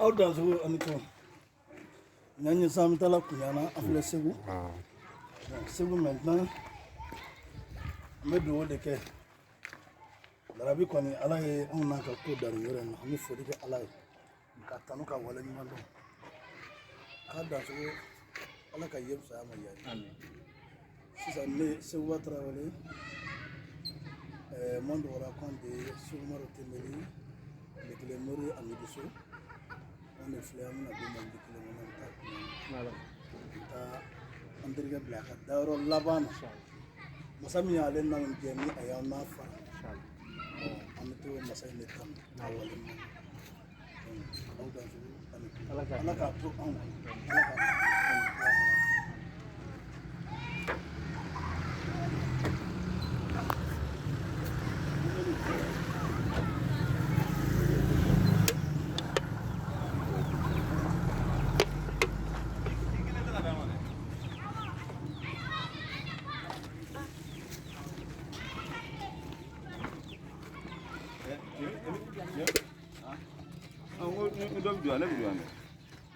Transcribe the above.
Aw danso ani ko. Nanya samtala kunyana afle Segou. Segou maintenant. Me do de ke. Lalaby koni ala ye on na ka ko dari yore na mi fodi ke ala ye. Ka tanu ka wala ni mando. Ka danso ala ka yeb sa ma yari. Amen. Sisa ne Sekouba Traore. Montogola konté Sekou Oumar Tembely. Le kile mori Hamidou Sow. On est fleur na be man dikile mon ta. Voilà. Ta andirga blaka dawro labana. Masami ale na ngeni ayana fa. Inshallah. Amito masai netam. Awale man. Alaka to on. Don't do it.